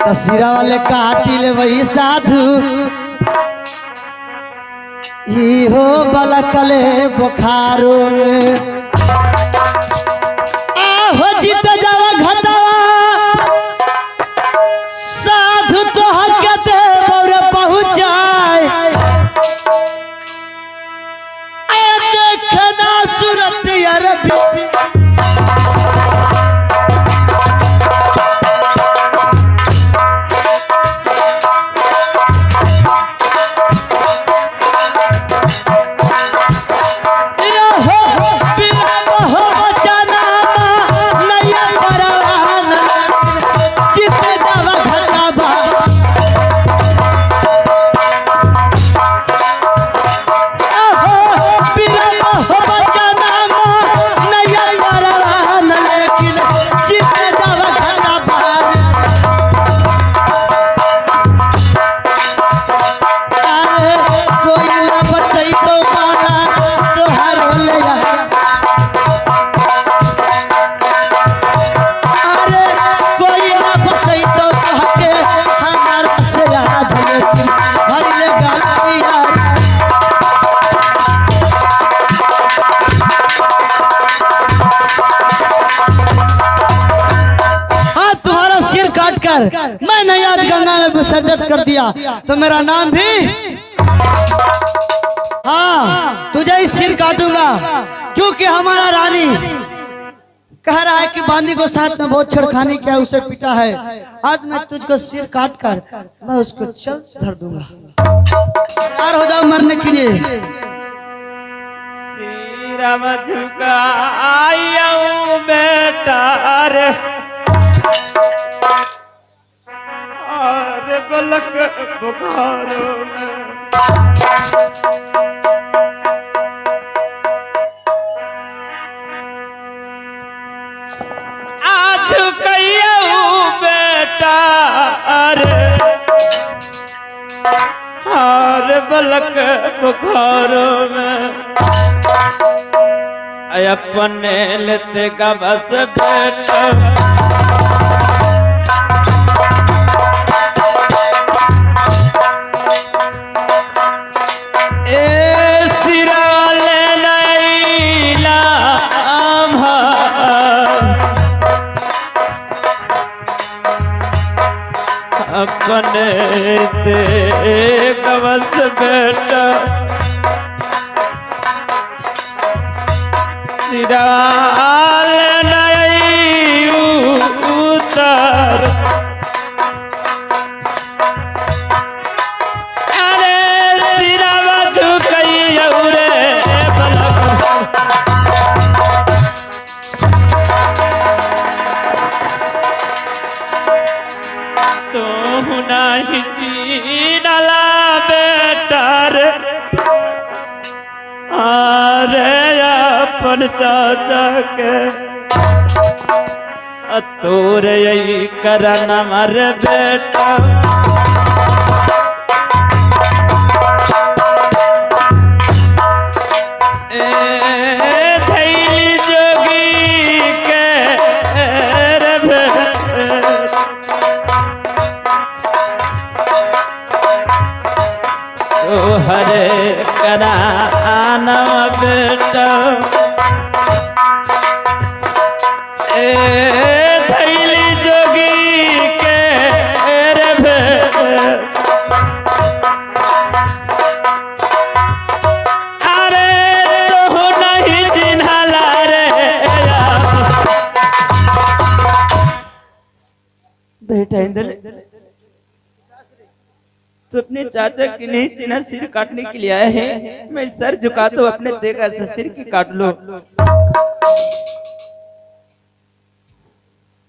तस्वीरा वाले काटिल वही साधु ही हो बलकले बुखारो में आहो जीत जावा घटावा साधु तो हक दे और पहुंचाए देखना सूरत अरबी मैंने आज गंगा में विसर्जित कर दिया तो मेरा नाम भी हाँ तुझे ही सिर काटूंगा क्योंकि हमारा रानी कह रहा है कि बांदी को साथ में बहुत छेड़खानी किया उसे पिटा है। आज मैं तुझको सिर काट कर मैं उसको चल धर दूंगा। तैयार हो जाओ मरने के लिए। सिरम झुकाऊं बेटा रे और बलक बुखारों में आज कहियो बेटा रे और बलक बुखारों में अपने लेते का बस बेटा अपने ते कवस बेटा सिराल नहीं उतर अरे सिरावा झुकई रे तो नहीं जी डाला बेटा रे अरे अपन चाचा के तोर यही करना मर बेटा हरे कराना बेटा थैली जोगी के रे अरे तो नहीं चिन्हला रे बेटा इंदल तो अपने चाचा की नहीं चिन्हा सिर काटने के लिए आए हैं। मैं सर झुका तो अपने देखा से सिर की काट लो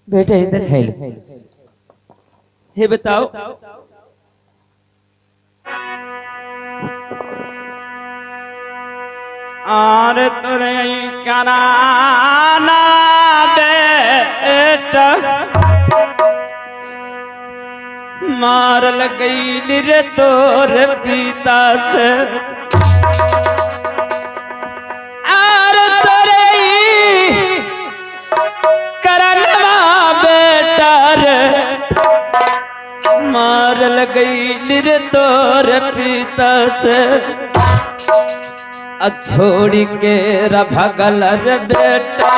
बेटा इधर है हे बताओ और तुरे कराना बेटा मार लगई रे तोर पिता से आर तोरे करनवा बेटा रे मारल गई रे तोर पिता से छोड़ के भगल रे बेटा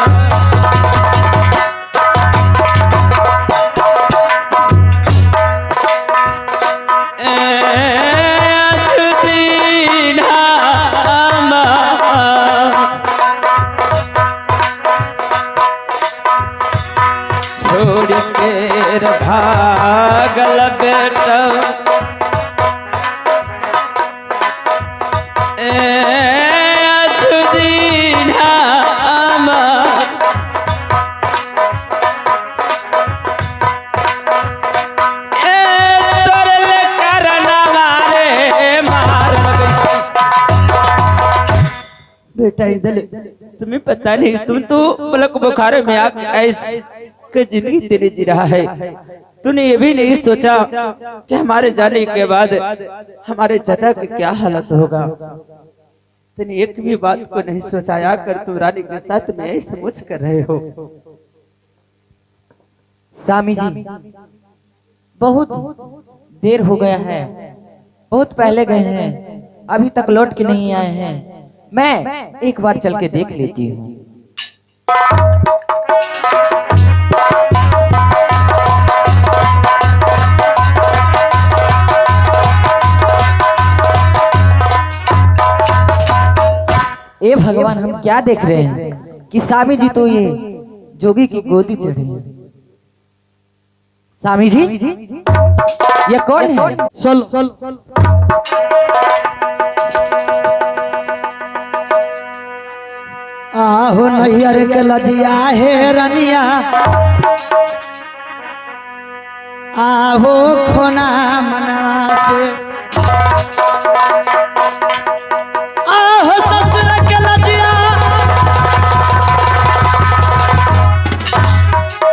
छोड़ के भागल बेटा बेटा इधर तुम्हें पता नहीं, तुम तो पलक बुखारे में आके ऐसी जिंदगी तेरी जी रहा है। तूने ये भी नहीं सोचा कि हमारे जाने के बाद हमारे चाचा की क्या हालत होगा। तूने एक भी बात को नहीं सोचा, आकर तू रानी के साथ में ऐसे मुझ कर रहे हो। स्वामी जी बहुत देर हो गया है, बहुत पहले गए हैं, अभी तक लौट के नहीं आए हैं। मैं एक बार चल के देख लेती हूँ। ए भगवान, हम क्या देख रहे हैं कि स्वामी जी तो ये जोगी की गोदी चढ़े हैं। स्वामी जी ये कौन है? चल आहो नैयर के लजिया है रनिया, आहो खोना मनवा से, आहो ससुर के लजिया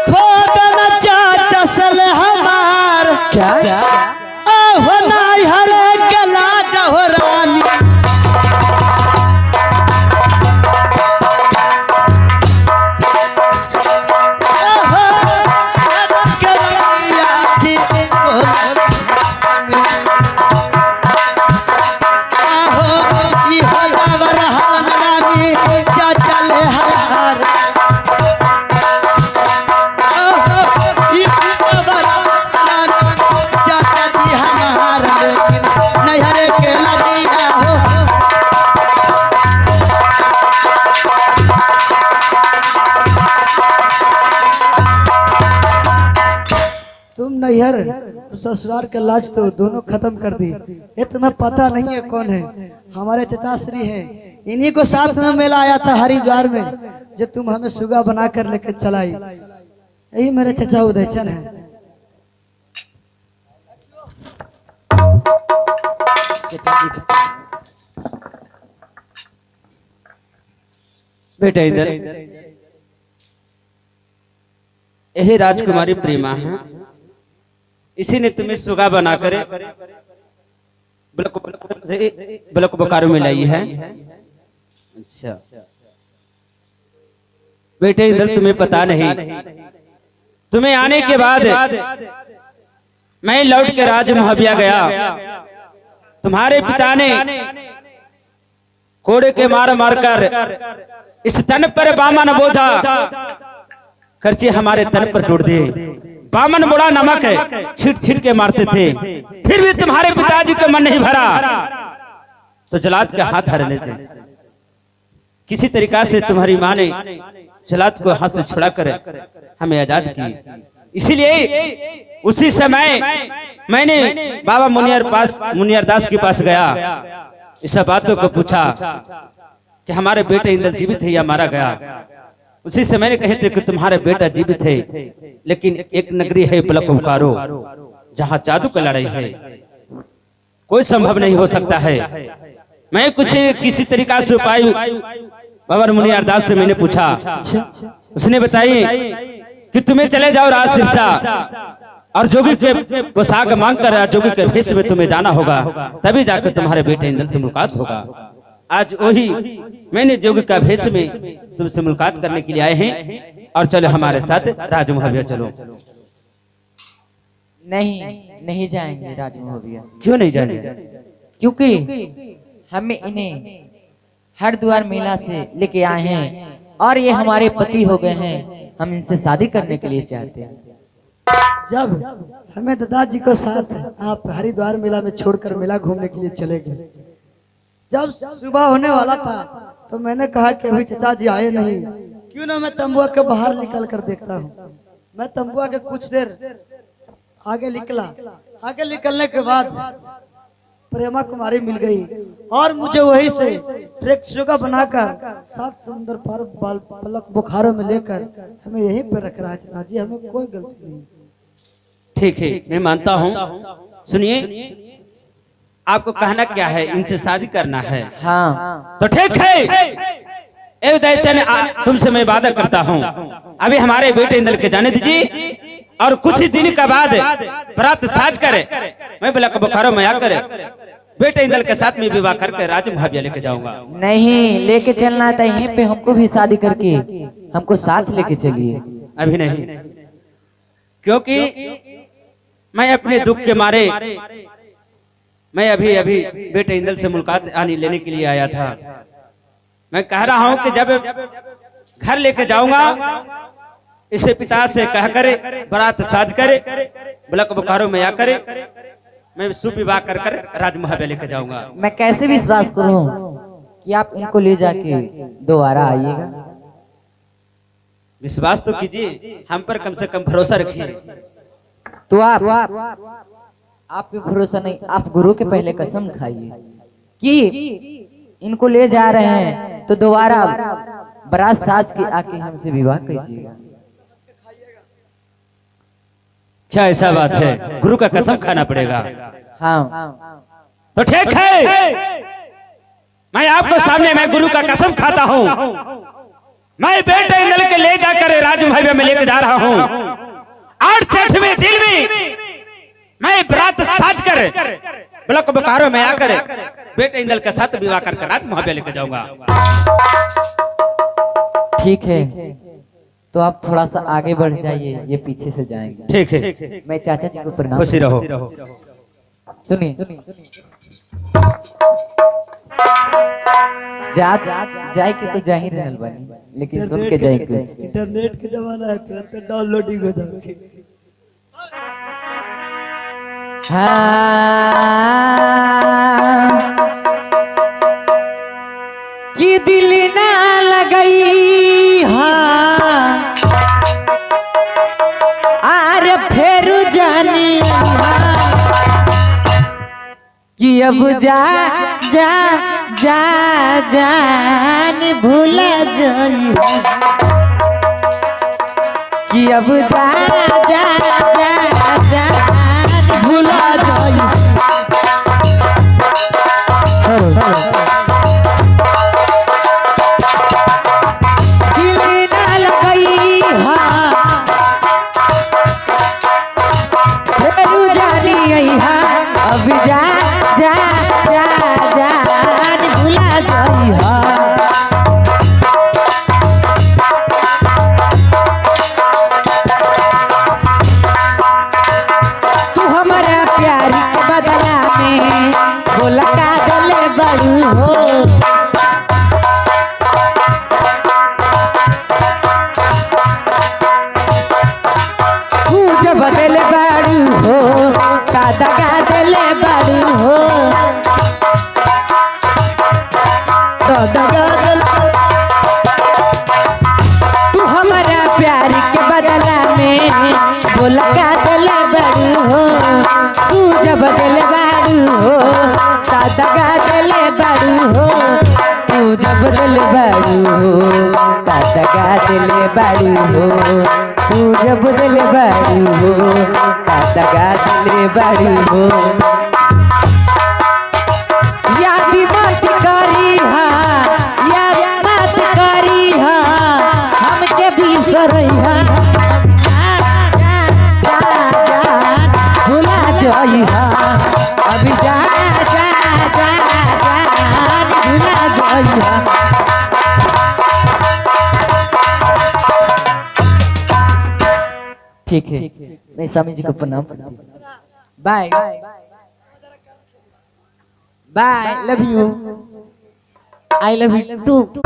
खोदन चाचा सल हमार, क्या आहो नैयर के लाज हो रानी, तुम नैहर ससुराल के लाज तो दोनों खत्म कर दी। ये तुम्हें पता नहीं है कौन है? हमारे चचा श्री है, इन्हीं को साथ में मेला आया था हरिद्वार में, जो तुम हमें सुगा बना कर लेकर चलाई। यही मेरे चचा उदयचन है। बेटा इधर, यही राजकुमारी प्रेमा है, इसी ने तुम्हें सुगा बनाकर ब्लॉक बोकारो में लाई है। अच्छा बेटे इधर, तुम्हें पता नहीं, तुम्हें आने के बाद मैं लौट के राज मुहबिया गया। तुम्हारे पिता ने कोड़े के मार मारकर इस तन पर बामन बोझा खर्चे हमारे तन पर टूट दिए। बामन बड़ा नमक है, छीट छीट के मारते थे, फिर भी तुम्हारे पिताजी का मन नहीं भरा तो जलाद के हाथ हर लेते। किसी तरीका से तुम्हारी माँ ने जलाद को हाथ से छुड़ाकर हमें आजाद की। इसीलिए उसी समय मैंने बाबा मुनियर दास के पास गया, इस बातों को पूछा कि हमारे बेटे इंद्र जीवित है या मारा गया। उसी समय ने कहे थे कि तुम्हारे बेटा जीवित है, लेकिन एक नगरी है ब्लॉक बोकारो जहां जादू की लड़ाई है, कोई संभव नहीं हो सकता है। मैं कुछ किसी तरीका से उपाय बाबा मुनियर दास से मैंने पूछा, उसने बताई कि तुम्हें चले जाओ राज सिरसा और जोगी के पोशाक मांगकर जोगी के भेष में तुम्हें जाना होगा, तभी जाकर तुम्हारे बेटे इंद्र से मुलाकात होगा। आज वही मैंने जोगी का भेष में तुमसे मुलाकात करने के लिए आए हैं, और चलो हमारे साथ राज मुहबिया चलो। नहीं जाएंगे राजमोहन भैया। क्यों नहीं जाने? क्योंकि हमें इन्हें हरिद्वार मेला से लेके आए हैं और ये हमारे पति हो गए हैं। हम इनसे शादी करने के लिए चाहते हैं। जब हमें दादाजी को साथ आप हरिद्वार मेला में छोड़कर मेला घूमने के लिए चले गए, जब सुबह होने वाला था तो मैंने कहा कि अभी चाचा जी आए नहीं, क्यों ना मैं तंबुआ के बाहर निकल कर देखता हूँ। मैं तंबुआ के कुछ देर आगे निकला। आगे निकलने के बाद प्रेमा कुमारी मिल गई और मुझे वही से ट्रैक सुगा बनाकर 7 समुद्र पार पलक बुखारों में लेकर हमें यहीं पर रख रहा है। चाचा जी हमें कोई गलती नहीं। ठीक है, मैं मानता हूँ। सुनिए, आपको कहना क्या है? इनसे शादी करना है। हाँ तो ठीक है, ए उदयचंद, तुमसे मैं वादा करता हूँ, अभी हमारे बेटे इंद्र के जाने दीजिए और कुछ ही दिन के बाद बरात साज करे, मैं बोला बोखारो में आकर बेटे इंद्र के साथ में विवाह करके राजमहल लेके जाऊंगा। नहीं, लेके चलना था यहीं पे, हमको भी शादी करके हमको साथ लेके चलिए। अभी नहीं, क्योंकि मैं अपने दुख के मारे मैं अभी बेटे इंदल से मुलाकात आने लेने के लिए आया था। मैं कह रहा हूं कि जब घर लेके जाऊंगा, इसे पिता से कह करे बारात साज करे, ब्लक बोकारो में आकर मैं शुभ विवाह कर राजमहल लेके जाऊंगा। मैं कैसे विश्वास करूं कि आप इनको ले जाके दोबारा आइएगा? विश्वास तो कीजिए, हम पर कम से कम भरोसा रखिए। तो आप पे भरोसा नहीं, आप गुरु के पहले कसम खाइए कि इनको ले जा रहे हैं तो दोबारा बारात साज के आके हमसे विवाह कीजिएगा। क्या ऐसा बात है? गुरु का कसम खाना पड़ेगा। हाँ तो ठीक है, मैं आपको सामने मैं गुरु का कसम खाता हूँ। मैं बेटे इंदल के ले जाकर राजमहल में लेकर जा रहा हूँ। 8वें दिन में मैं बरात साज कर ब्लॉक बोकारो में आकर बेटे इंदल के साथ विवाह कर राजमहल लेकर जाऊंगा। ठीक है, तो आप थोड़ा सा आगे बढ़ जाइए, ये पीछे से जाएंगे। ठीक है, मैं चाचा जी को प्रणाम। खुशी रहो। सुनिए, जाए के तो जा ही रहल बानी, लेकिन सुन के जाए कुछ। इंटरनेट के जमाना है, तुरंत डाउनलोडिंग हो जाएगी। कि दिल ना लगई आर फेर जानी कि अब जा जान भूला जाई कि अब जा भूला जाई। दिल ना लगई फेरू जानी अब जा जान भूला जाई। तू हमारा प्यार बदला में बोलका दले बड़ू हो, तू जब बदल बड़ू हो का दगा दले बड़ू हो, तो दगा तू हमारा प्यार के बदला में बोलका दले बड़ू हो, तू जब बदल बड़ू हो का दगा दले बड़ू हो, तू जब बदल बड़ू हो का दगा दले बड़ू हो, तू जब बदल बड़ू हो का दगा दले बड़ू हो। याद मत करी याद मत करी हमके बिसरई भुला जाई अभी जा भुला जाई। ठीक है, मैं स्वामी जी को प्रणाम करती हूँ। Bye bye, love you, I love you too.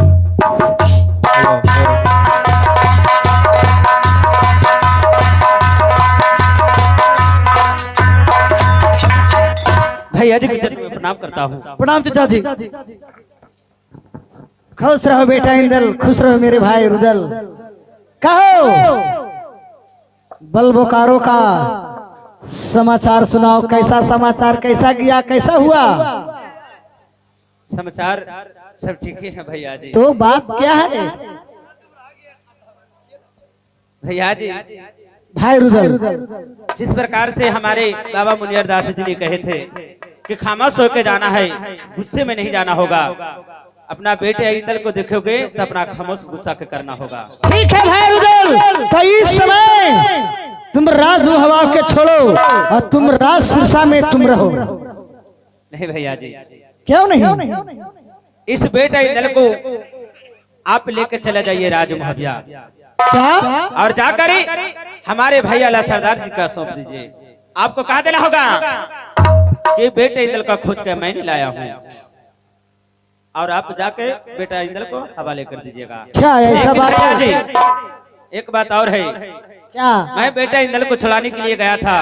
भैया जी की प्रणाम करता हूँ। प्रणाम चाचा जी। खुश रहो बेटा इंदल, खुश रहो मेरे भाई रुदल। कहो बल बोकारो का समाचार सुनाओ, कैसा समाचार, कैसा गया, कैसा हुआ? समाचार सब ठीक ही है भैया जी। तो बात क्या है भैया जी, भाई रुदल? जिस प्रकार से हमारे बाबा मुनियर दास जी ने कहे थे कि खामोश होकर जाना है, गुस्से में नहीं जाना होगा। अपना बेटे इंदल को देखोगे तो अपना खामोश गुस्सा के करना होगा। ठीक है भाई रुदल, तो इस समय तुम राज हवा के छोड़ो और तुम राज सिरसा में तुम रहो। नहीं भैया जी, क्यों नहीं? इस बेटे इंदल को आप लेकर चले जाइए राज मुहैया, क्या? और जाकर हमारे भैया ला सरदार जी का सौंप दीजिए। आपको कहा देना होगा कि बेटे इंदल का खोज कर मैंने लाया हूँ, और आप जाके बेटा इंदल को हवाले कर दीजिएगा। क्या ऐसा बात है जी? एक बात और है। क्या? मैं बेटा इंदल को छुड़ाने के लिए गया था।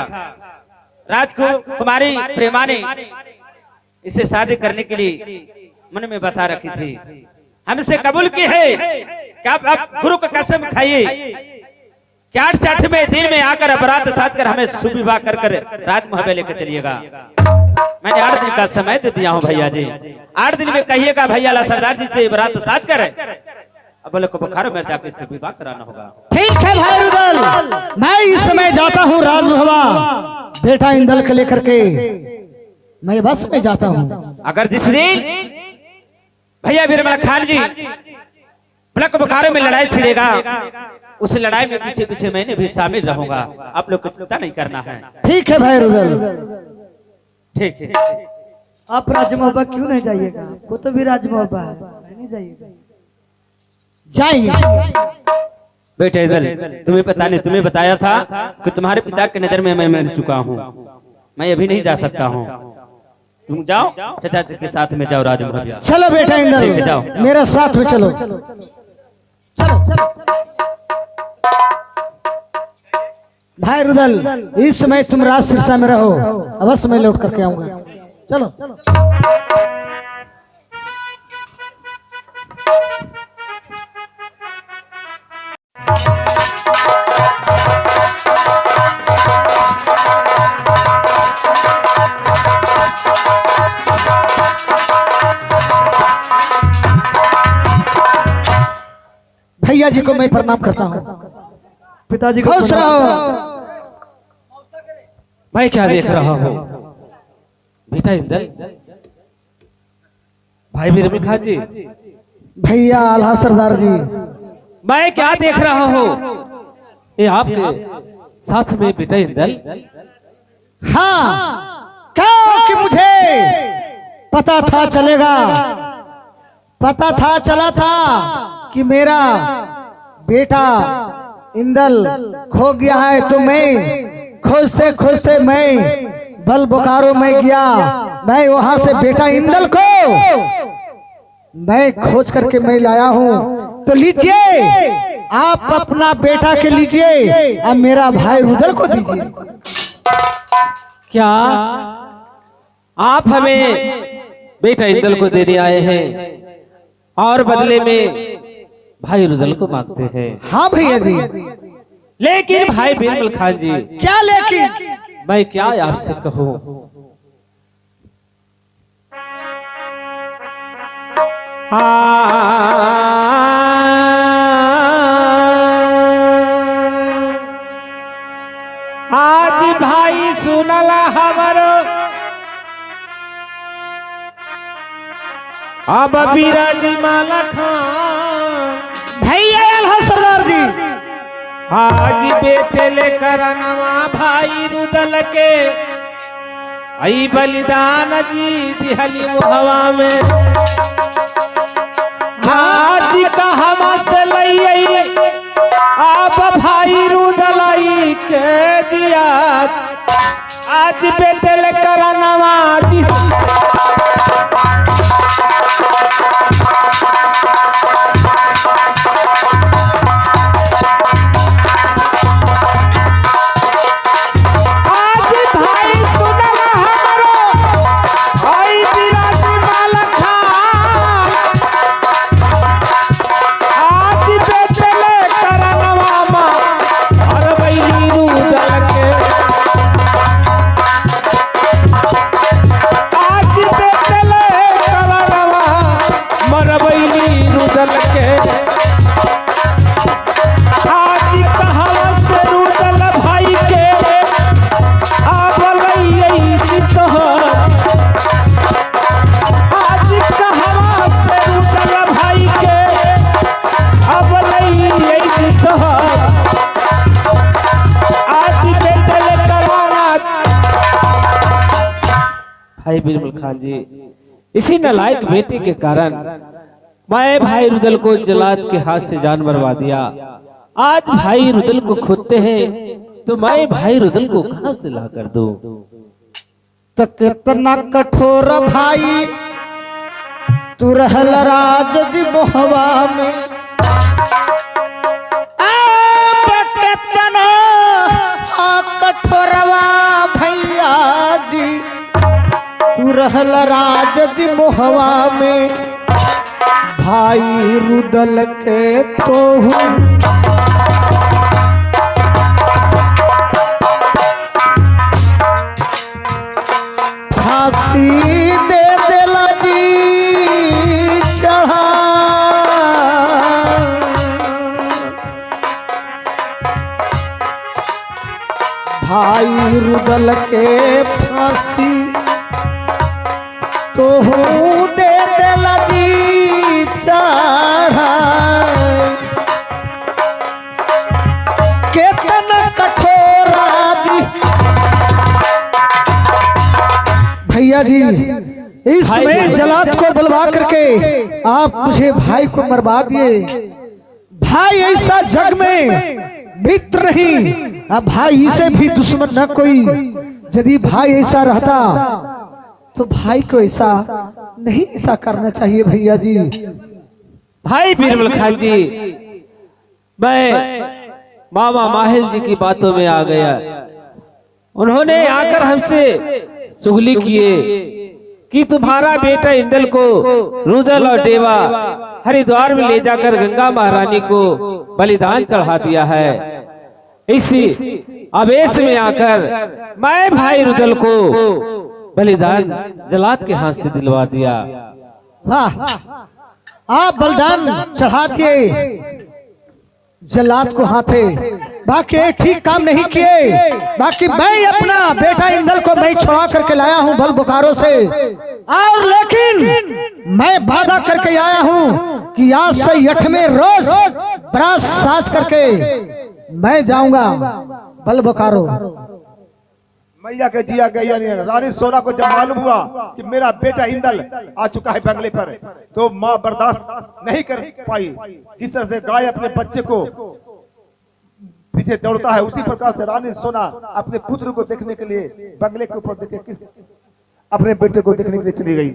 राजकुमारी प्रेमा ने इसे शादी करने के लिए मन में बसा रखी थी। हमसे कबूल की है कि आप गुरु का कसम खाइए कि 8 दिन में आकर अपराध साध कर हमें शुभ विवाह कर रात मुहब्बे लेकर चलिएगा। मैंने 8 दिन का समय दे दिया हूँ भैया जी। 8 दिन में कहिएगा भैया ला सरदार जी से बरात साज कर अब बोले को बुखार में जाकर इससे विवाह कराना होगा। ठीक है भाई रुदल, मैं इस समय जाता हूँ राजभवा, बेटा इंदल को लेकर के मैं बस में जाता हूँ। अगर जिस दिन भैया बीरबल खान जी ब्लक बुखारे में लड़ाई छिड़ेगा, उस लड़ाई में पीछे पीछे मैंने भी शामिल रहूंगा। आप लोग को चिंता नहीं करना है। ठीक है भाई रुदल। ठीक है। आप राजमहबा क्यों नहीं जाइएगा? आपको तो भी राजमहबा है, नहीं जाइएगा? जाएंगे बेटे इंदल, तुम्हें पता नहीं, तुम्हें बताया था कि तुम्हारे पिता की नजर में मैं मर चुका हूँ, मैं अभी नहीं जा सकता हूँ। तुम जाओ चाचा जी के साथ में जाओ राजमहल। चलो बेटा इंदल, जाओ मेरा साथ में चलो। चलो भाई रुदल, इस समय तुम राज सिरसा में रहो, अवश्य मैं लौट करके आऊंगा। चलो। भैया जी को मैं प्रणाम करता हूँ। पिताजी को खुश रहो। मैं क्या देख रहा हूँ बेटा इंदल? भाई बीरबल खान जी, भैया आल्हा सरदार जी, मैं क्या देख रहा हूँ? ये आपके साथ में बेटा इंदल? हाँ, क्योंकि मुझे पता था चलेगा, पता था चला था कि मेरा बेटा इंदल खो गया है। तो मैं खोजते खोजते मैं बल बोकारो में गया, मैं वहां से बेटा इंदल को मैं खोज करके मैं लाया हूँ। तो लीजिए, आप अपना बेटा के लीजिए और मेरा भाई रुदल को दीजिए। क्या आप हमें बेटा इंदल को देने आए हैं और बदले में भाई रुदल को मांगते हैं? हाँ भैया जी। लेकिन भाई बीरबल खान जी, क्या लेकिन? मैं क्या आपसे कहूँ? आज भाई सुनला हमारो अब विराजमान खान भैया आल्हा सरदार जी, आज बेटे लेकर नवा भाई रुदल के आई बलिदान जी दिहली मुहवा में। आज कहवा से लई आप भाई रुदल आई के दिया आज बेटल करनवा जी भाई बिरबल खान जी, इसी नालायक बेटे के कारण मैं भाई रुदल को जलाद के हाथ से जान मरवा दिया। आज भाई रुदल को खोदते हैं तो मैं भाई रुदल को कहां से ला कर दूं? तो कितना कठोर भाई तू रहल राज दी मोहवा में, कितना कठोरवा भैया जी तू रहल राज दी मोहवा में, भाई रुदल के तो फांसी दे देला जी चढ़ा, भाई रुदल के फांसी तो दे देला जी चढ़ा, केतना कठोरा जी भैया जी। इसमें जलाद को बुलवा करके आप मुझे भाई को मरवा दिए। भाई ऐसा जग में मित्र नहीं, अब भाई से भी दुश्मन न कोई। यदि भाई ऐसा रहता तो भाई को ऐसा नहीं ऐसा करना चाहिए भैया जी। भाई बिरबल खान जी, मैं मामा माहिल जी की बातों में आ गया। उन्होंने आकर हमसे चुगली किए कि तुम्हारा बेटा इंदल को रुदल और देवा हरिद्वार में ले जाकर गंगा महारानी को बलिदान चढ़ा दिया है। इसी आवेश में आकर मैं भाई रुदल को बलिदान जलाद के हाथ से दिलवा दिया। वाह, आप बलिदान चढ़ा दिए जलाद को हाथे, बाकी ठीक काम नहीं किए। बाकी मैं अपना बेटा इंदल को मैं छुड़ा करके लाया हूं बल बोकारो से, और लेकिन मैं वादा करके आया हूं कि आज से 8वें रोज बरात साज करके मैं जाऊंगा बल बोकारो। मैया के जिया गया नहीं। रानी सोना को जब मालूम हुआ कि मेरा बेटा इंदल आ चुका है बंगले पर, तो माँ बर्दाश्त नहीं कर पाई। जिस तरह से गाय अपने बच्चे को पीछे दौड़ता है, उसी प्रकार से रानी सोना अपने पुत्र को देखने के लिए बंगले के ऊपर देखे किस अपने बेटे को देखने के लिए चली गई।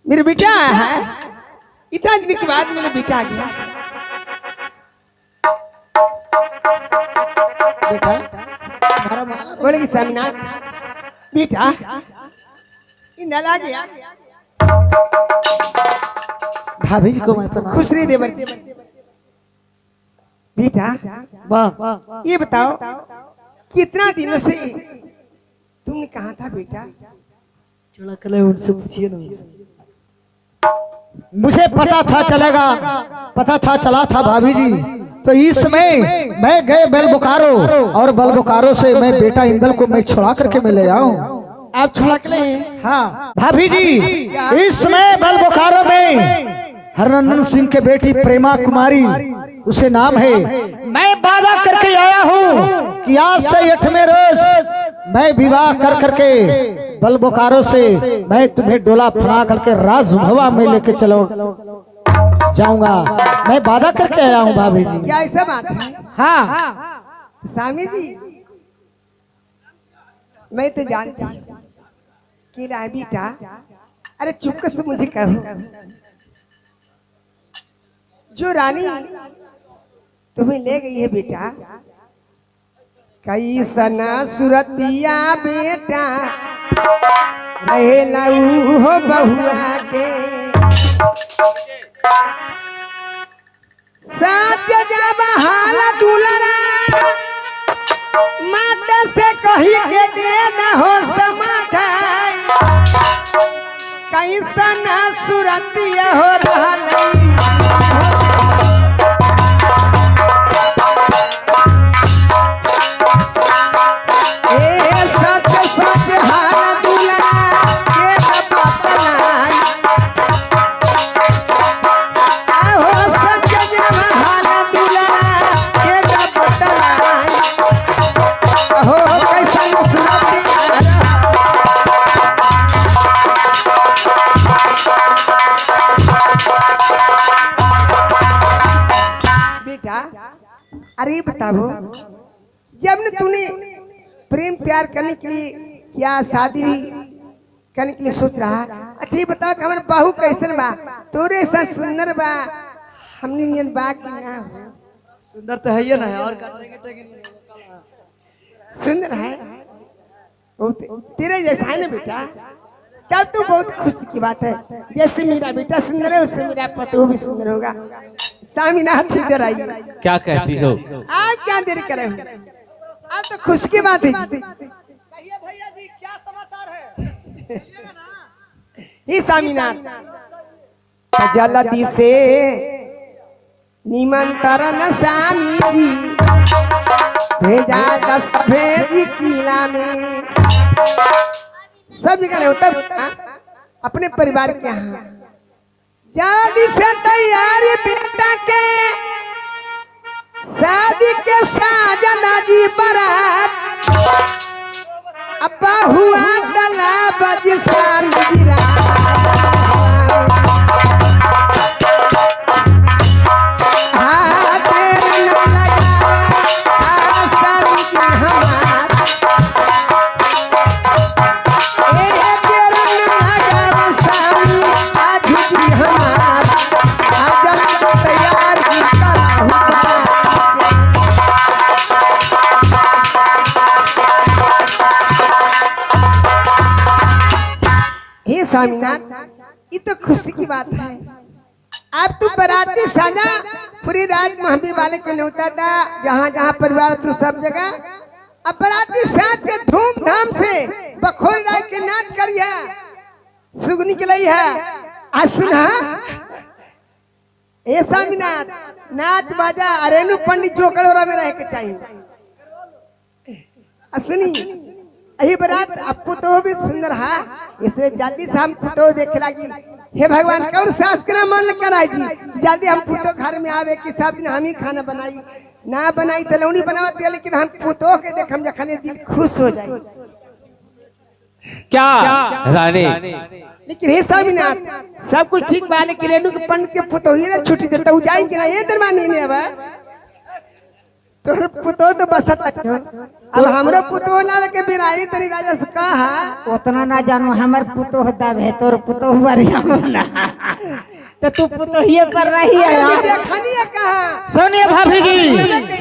मेरा बेटा है, इतना दिन के बाद मेरा बेटा आ गया। बेटा बोलेगी सामनाथ बेटा इंदल आ गया। भाभी जी को मैं प्रणाम। खुश रही देवर जी। बेटा वाह, ये बताओ कितना दिनों से तुमने कहा था बेटा? चला कल उनसे पूछिए ना। मुझे पता था चलेगा, पता था चला था भाभी जी। तो इस समय मैं गए बेल बोकारो, और बल बोकारो से मैं बेटा इंदल को मैं छुड़ा करके मैं ले आऊं। आप छुड़ा के लाए? हाँ भाभी जी, इस समय बल बोकारो में हरनंदन सिंह के बेटी प्रेमा कुमारी उसे नाम है। मैं वादा करके आया हूँ कि आज से 8वें रोज मैं विवाह कर करके बल बोकारो से मैं तुम्हें डोला फना करके राजभवा में लेके चलो जाऊंगा। मैं वादा करके आया हूँ भाभी जी। क्या ऐसा बात है? हाँ स्वामी जी मैं तो जानती हूँ कि राय बेटा, अरे चुपके से मुझे कहो, जो रानी तुम्हें ले गई है बेटा, कई सना सुरतिया बेटा रहे लऊ हो बहुआ के, सत्य जब हाल दुलरा माता से कही के दे न हो समाधान, कैसन सुरतिया हो रहलई, ए सच सच हाल दुलरा के बतलाई, आहो सच जब हाल दुलरा के बतलाई, हो कैसन सुरतिया बेटा। अरे बताओ, जब न तूने प्रेम प्यार करने के लिए क्या शादी भी करने के लिए सोच रहा, अच्छा ये बताओ कि हमारे बहू कैसन बा, तोरे साथ सुंदर बा, हमने नियन बा कि ना? सुंदर तो है ही ना, और सुंदर है, बहुत तेरे जैसा है ना बेटा, तब तो बहुत खुशी की बात है। जैसे मेरा बेटा सुंदर है, उससे मेरा पति भी सुंदर होगा। स्वामीनाथ इधर आइए। क्या कहती हो? आप क्या देर करे हो, आप तो खुश की बात है। भैया जी क्या समाचार है? ये स्वामीनाथ जल्दी से निमंत्रण स्वामी जी भेजा, 10 भेजी किला में, सब निकले होता अपने परिवार के यहाँ, जल्दी से तैयारी बेटा के शादी के साजना जी बारात, अब्बा हुआ गला बज स्वामी जी स्वामीनाथ, ये तो खुशी की बात है। आप तो बराती साजा पूरी रात महबी वाले के न्योता था, जहाँ जहाँ परिवार तो सब जगह, अब बराती साज के धूमधाम से बखोर राय के नाच करिया, सुगनी के लिए है। आज सुना ए स्वामीनाथ, नाच बाजा अरेनु पंडित जोकड़ोरा में रह के चाहिए। सुनी यही बरात आपको तो भी सुंदर है, इसलिए जल्दी से हम पुतो देखे लगी। हे भगवान, कौन सास के मन कराई जी, जल्दी हम पुतो घर में आवे कि सब दिन हम ही खाना बनाई, ना बनाई तो लौनी बनावती है, लेकिन हम पुतो के देख हम जखने दिल खुश हो जाए। क्या रानी? लेकिन हे स्वामीनाथ, सब कुछ ठीक बा, लेकिन रेणु के पंडित के पुतो ही ना छुट्टी देता जाए कि ना, ये दरमानी नहीं है तो पुतो तो बसत हो। अब हमरो पुतो लावे के बिराई तरी राजा से कहा, उतना ना जानो हमर पुतो होता है, तोर पुतो बढ़िया होना तो तू पुतो ही पर रही है यार। देखनिए कहा सुनिए भाभी जी,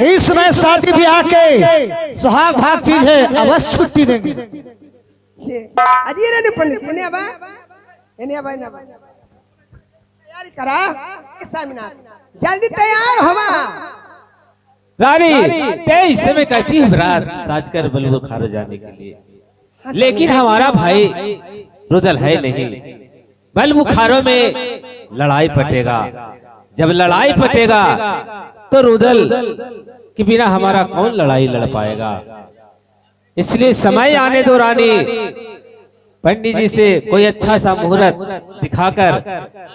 इस समय शादी ब्याह के सुहाग भाग चीज है, अवश्य छुट्टी देंगे। अजी रे पंडित इन्हें अब तैयारी करा। स्वामीनाथ जल्दी तैयार हवा। रानी तेईस समय कहती है बरात साज कर बलबुल खारो जाने के लिए, लेकिन हमारा भाई रुदल है नहीं। बलबुखारों में लड़ाई पटेगा, जब लड़ाई पटेगा तो रुदल के बिना हमारा कौन लड़ाई लड़ पाएगा। इसलिए समय आने दो रानी, पंडित जी से कोई अच्छा सा मुहूर्त दिखाकर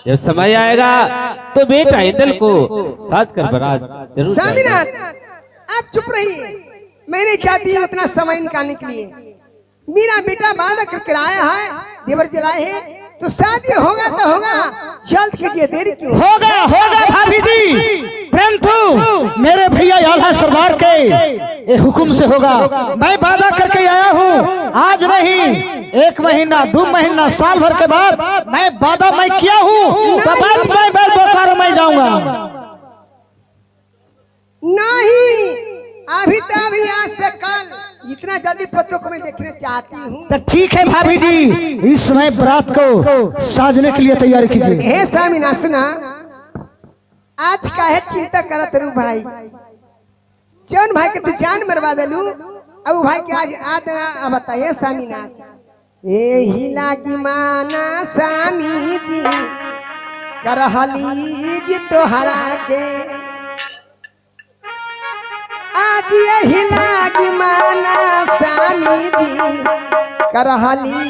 जब समय आएगा तो बेटा इंदल को साज कर बारात जरूर। स्वामीनाथ आप चुप रहिए, मैं नहीं चाहती हूँ उतना समय निकालने के लिए। मेरा बेटा वादा करके आया है, देवर जलाए हैं, तो शादी होगा तो होगा, जल्द कीजिए, देरी क्यों? होगा होगा भाभी जी, परंतु मेरे भैया आल्हा सरदार के ये हुक्म से होगा। मैं वादा करके आया हूँ, आज 1 महीना 2 महीना साल भर के बाद मैं वादा मैं किया हूँ तो बस मैं बोकारो मैं जाऊंगा। नहीं, अभी तो अभी आज से कल इतना जल्दी पत्तों को मैं देखना चाहती हूँ। तो ठीक है भाभी जी, इस समय बारात को साजने के लिए तैयारी कीजिए। हे सामिना सुना, आज काहे चिंता करत रू भाई? जौन भाई के तू जान मरवा देलू, अब भाई के आज बताइए सामिना। एही लागी माना सामी जी करहली जी तोहरा के, आज यही लागी माना सामी जी करहली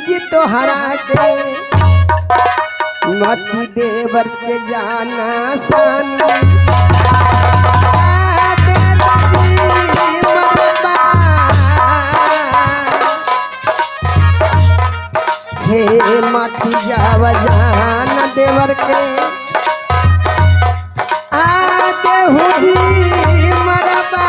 जी तोहरा के। मती देवर के जाना सामी हे मती जाव जान देवर के आते हुजी मरबा।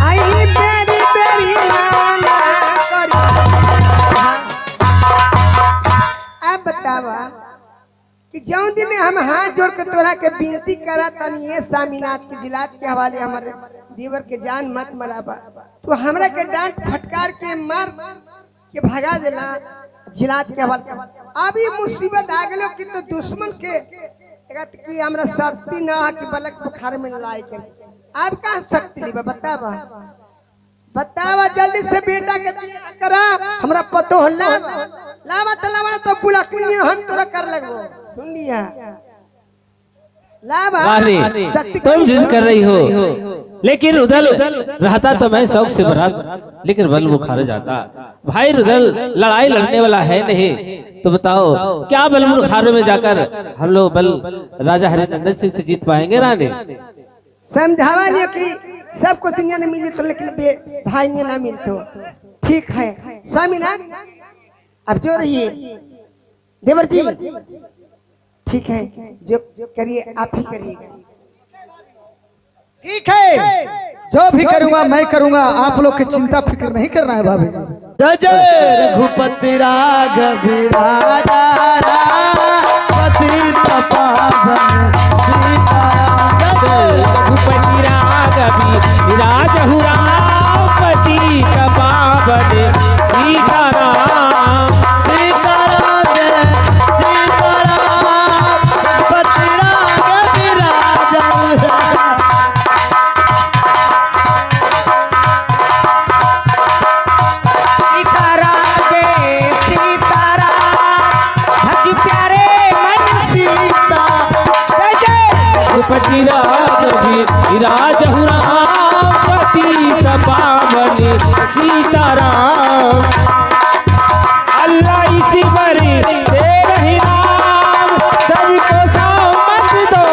आई बेरी बेरी माना करी। अब बतावा कि जौन दिन हम हाथ जोड़ के तोरा के विनती करा तनी ये सामीनाथ के जिलात के हवाले हमारे देवर के जान मत मराबा। तो हमरा के डांट फटकार के मार के भगा देला जिलात के हवाले। अभी मुसीबत आ गलो कि तो दुश्मन के कि हमरा शक्ति ना कि बलक बुखार में लड़ाई के। अब का शक्ति लेबा बतावा, बतावा जल्दी से बेटा के करा हमरा पतो हो लावा तलावा तो बुला कुनी हम तोरा कर लगबो। सुन लिया लावा शक्ति तुम जिद कर रही हो, लेकिन रुदल रहता तो मैं शौक से भरा, लेकिन बल बुखार जाता। भाई रुदल लड़ाई लड़ने वाला है नहीं, तो बताओ क्या बल बुखार में जाकर हम लोग बल राजा हरिनंदन सिंह से जीत पाएंगे? रानी समझावा लियो कि सबको दुनिया में मिली तो, लेकिन भाई ने ना मिल तो ठीक है। स्वामीनाथ अब जो रहिए देवर जी, ठीक है जो करिए आप ही करिएगा। ठीक है, जो भी करूंगा मैं करूंगा, आप लोग की चिंता फिक्र नहीं करना है भाभी। जय जय रघुपति राघव राजा पति तपावन सीताराम। रघुपति राघव राजहु रामपति तपावन सीताराम। सीताराम जय सीताराम रघुपति राघव राजा। रघुपति राजहु रामपति तपावन सीताराम। अल्लाह इसी बरी तेरा ही नाम, सबको सम्मत दो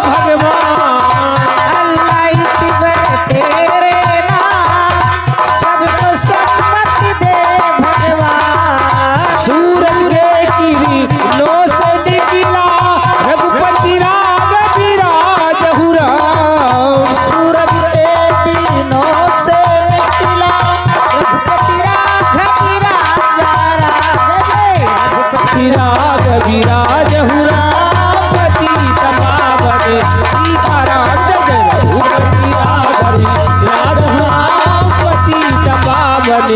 भगवान। अल्लाह इसी पर तेरे नाम, सबको सम्मत दे भगवान। सूरज के किरणों से निकला रघुपति राघव राजहु राम। सूरज के किरणों से निकला रघुपति राघव राजा राघव। रघुपति राघव राजहु रामपति तपावन सीताराम। जय जय रघुपति राघव राजहु रामपति तपावन